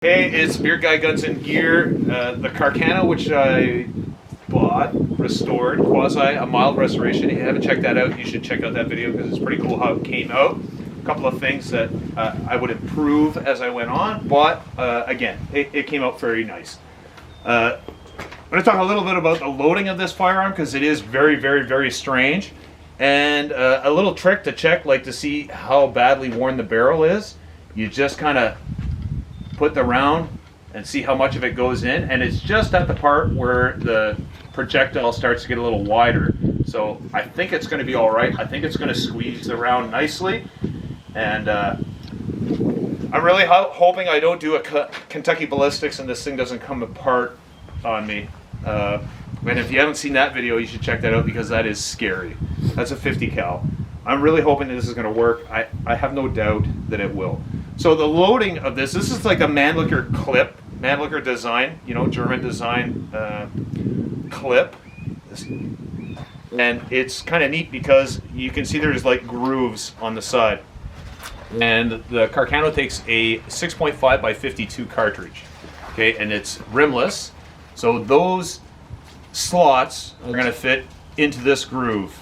Hey, it's Beard Guy Guns and Gear. The Carcano, which I bought, restored, quasi, a mild restoration. If you haven't checked that out, you should check out that video because it's pretty cool how it came out. A couple of things that I would improve as I went on, but again, it came out very nice. I'm going to talk a little bit about the loading of this firearm because it is very, very, very strange. And a little trick to check, like to see how badly worn the barrel is. You just kind of put the round and see how much of it goes in, and it's just at the part where the projectile starts to get a little wider. So I think it's going to be all right. I think it's going to squeeze the round nicely, and I'm really hoping I don't do a Kentucky ballistics and this thing doesn't come apart on me. And if you haven't seen that video, you should check that out because that is scary. That's a 50 cal. I'm really hoping that this is going to work. I have no doubt that it will. So the loading of this is like a Mannlicher clip, Mannlicher design, you know, German design clip. And it's kind of neat because you can see there's like grooves on the side. And the Carcano takes a 6.5 by 52 cartridge, okay, and it's rimless. So those slots are going to fit into this groove.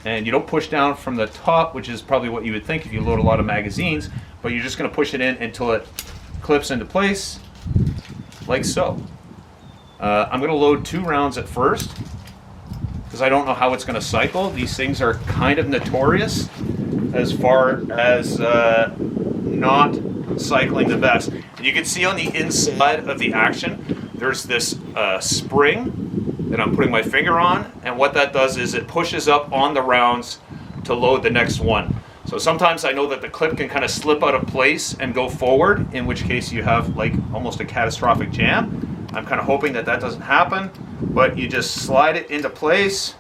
And you don't push down from the top, which is probably what you would think if you load a lot of magazines, but you're just going to push it in until it clips into place, like so. I'm going to load 2 rounds at first, because I don't know how it's going to cycle. These things are kind of notorious as far as not cycling the best. And you can see on the inside of the action, there's this spring that I'm putting my finger on, and what that does is it pushes up on the rounds to load the next one. So sometimes I know that the clip can kind of slip out of place and go forward, in which case you have like almost a catastrophic jam. I'm kind of hoping that that doesn't happen, but you just slide it into place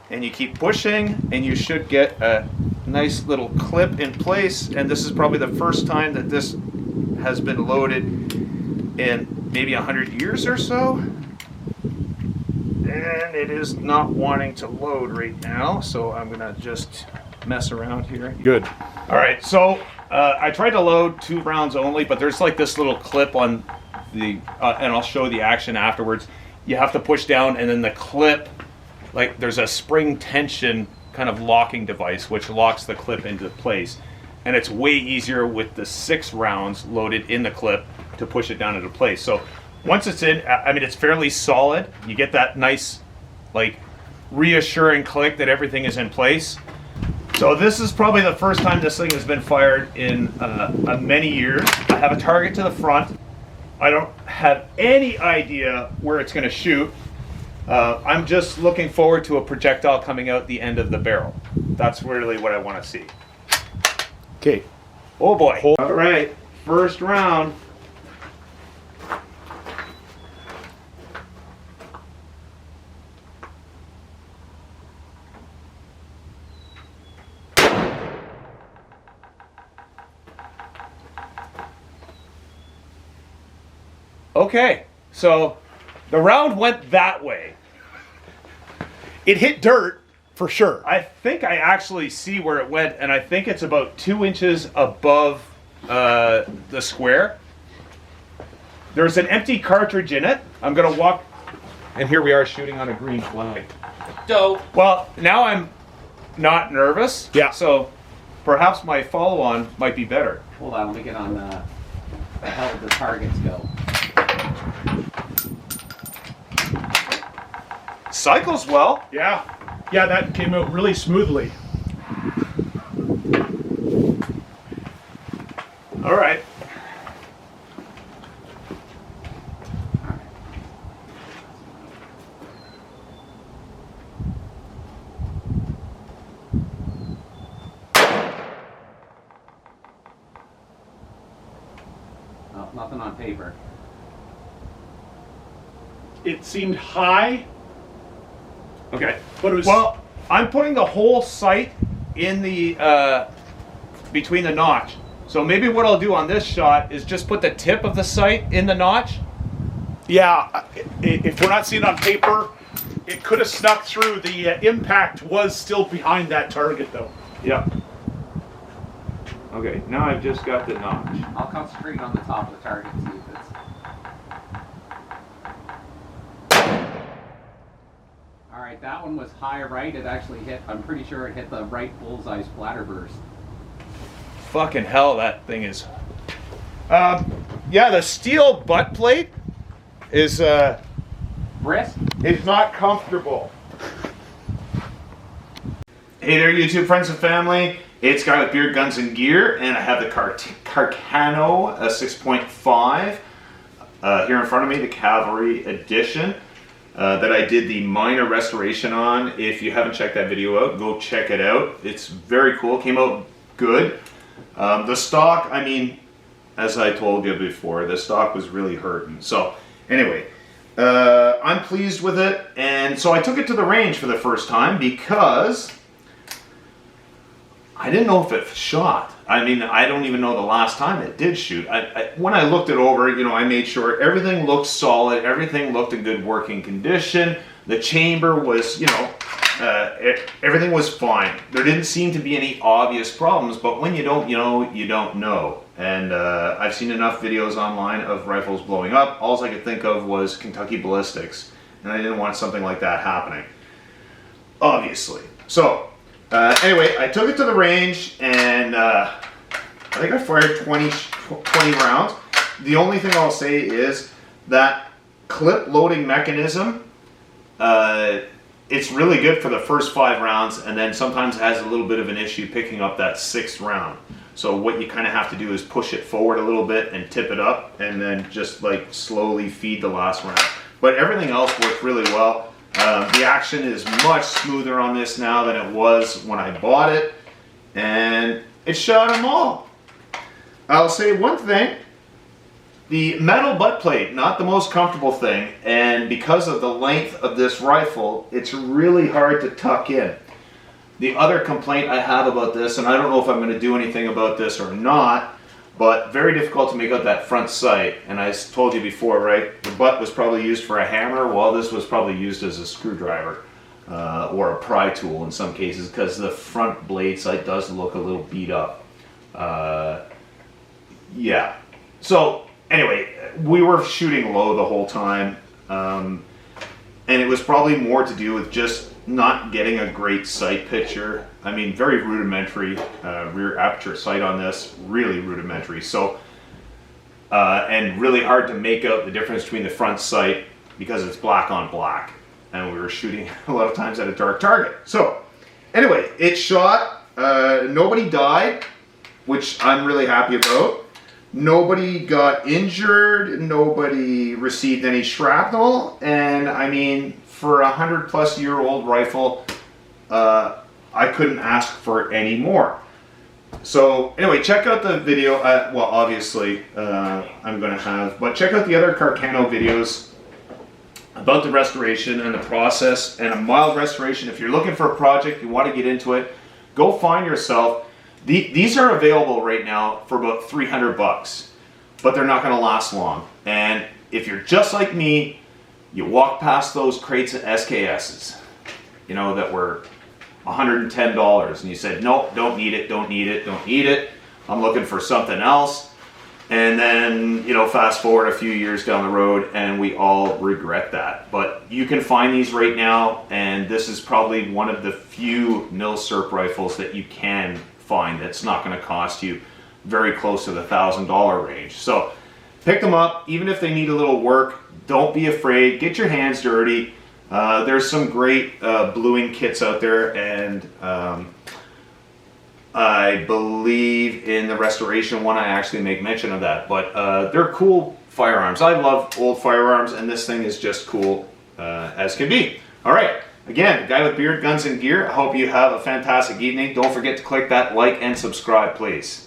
and you keep pushing and you should get a nice little clip in place. And this is probably the first time that this has been loaded in maybe 100 years or so. And it is not wanting to load right now, so I'm gonna just mess around here. Good. All right, so I tried to load 2 rounds only, but there's like this little clip on the, and I'll show the action afterwards. You have to push down, and then the clip, like there's a spring tension kind of locking device which locks the clip into place. And it's way easier with the 6 rounds loaded in the clip to push it down into place. So once it's in, I mean, it's fairly solid. You get that nice, like, reassuring click that everything is in place. So this is probably the first time this thing has been fired in many years. I have a target to the front. I don't have any idea where it's going to shoot. I'm just looking forward to a projectile coming out the end of the barrel. That's really what I want to see. Okay. Oh boy. All right, first round. Okay, so the round went that way. It hit dirt for sure. I think I actually see where it went, and I think it's about 2 inches above the square. There's an empty cartridge in it. I'm gonna walk, and here we are shooting on a green flag. So, well, now I'm not nervous. Yeah. So perhaps my follow-on might be better. Hold on, let me get on the hell the targets go. Cycles well. Yeah. Yeah, that came out really smoothly. All right. Oh, nothing on paper. It seemed high, Okay. but it was... Well, I'm putting the whole sight in the between the notch. So maybe what I'll do on this shot is just put the tip of the sight in the notch. yeah, if we're not seeing it on paper, it could have snuck through. The impact was still behind that target, though. Yeah. Okay, now I've just got the notch. I'll concentrate on the top of the target, see if it's... Alright, that one was high right. It actually hit, I'm pretty sure it hit the right bullseye splatterburst. Fucking hell, that thing is... yeah, the steel butt plate is, Brisk? is not comfortable. Hey there, YouTube friends and family. It's Guy with Beard, Guns, and Gear, and I have the Carcano 6.5 here in front of me, the Cavalry Edition, that I did the minor restoration on. If you haven't checked that video out, go check it out. It's very cool, came out good. The stock, I mean, as I told you before, the stock was really hurting. So, anyway, I'm pleased with it, and so I took it to the range for the first time because I didn't know if it shot. I mean, I don't even know the last time it did shoot. When I looked it over, you know, I made sure everything looked solid, everything looked in good working condition. The chamber was, you know, everything was fine. There didn't seem to be any obvious problems, but when you don't know, you don't know. And I've seen enough videos online of rifles blowing up. All I could think of was Kentucky ballistics, and I didn't want something like that happening, obviously. So, anyway, I took it to the range, and I think I fired 20 rounds. The only thing I'll say is that clip loading mechanism, it's really good for the first 5 rounds, and then sometimes it has a little bit of an issue picking up that 6th round. So what you kind of have to do is push it forward a little bit and tip it up, and then just like slowly feed the last round. But everything else worked really well. The action is much smoother on this now than it was when I bought it, and it shot them all. I'll say one thing, the metal butt plate, not the most comfortable thing, and because of the length of this rifle, it's really hard to tuck in. The other complaint I have about this, and I don't know if I'm going to do anything about this or not, but very difficult to make out that front sight. And I told you before, right, the butt was probably used for a hammer, while this was probably used as a screwdriver or a pry tool in some cases, because the front blade sight does look a little beat up. Yeah. So anyway, we were shooting low the whole time, and it was probably more to do with just not getting a great sight picture. I mean, very rudimentary rear aperture sight on this, really rudimentary. So, and really hard to make out the difference between the front sight because it's black on black. And we were shooting a lot of times at a dark target. So, anyway, it shot. Nobody died, which I'm really happy about. Nobody got injured. Nobody received any shrapnel. And I mean, for a 100-plus-year-old rifle, I couldn't ask for any more. So anyway, check out the video. Well, obviously, I'm going to have, but check out the other Carcano videos about the restoration and the process, and a mild restoration. If you're looking for a project, you want to get into it, go find yourself. These are available right now for about $300, but they're not going to last long. And if you're just like me, you walk past those crates of SKSs, you know, that were $110, and you said, nope, don't need it, don't need it, don't need it. I'm looking for something else. And then, you know, fast forward a few years down the road, and we all regret that. But you can find these right now, and this is probably one of the few mil-serp rifles that you can find that's not going to cost you very close to the $1,000 range. So pick them up, even if they need a little work. Don't be afraid. Get your hands dirty. There's some great bluing kits out there, and I believe in the restoration one I actually make mention of that. But they're cool firearms. I love old firearms, and this thing is just cool as can be. All right. Again, Guy with Beard, Guns, and Gear. I hope you have a fantastic evening. Don't forget to click that like and subscribe, please.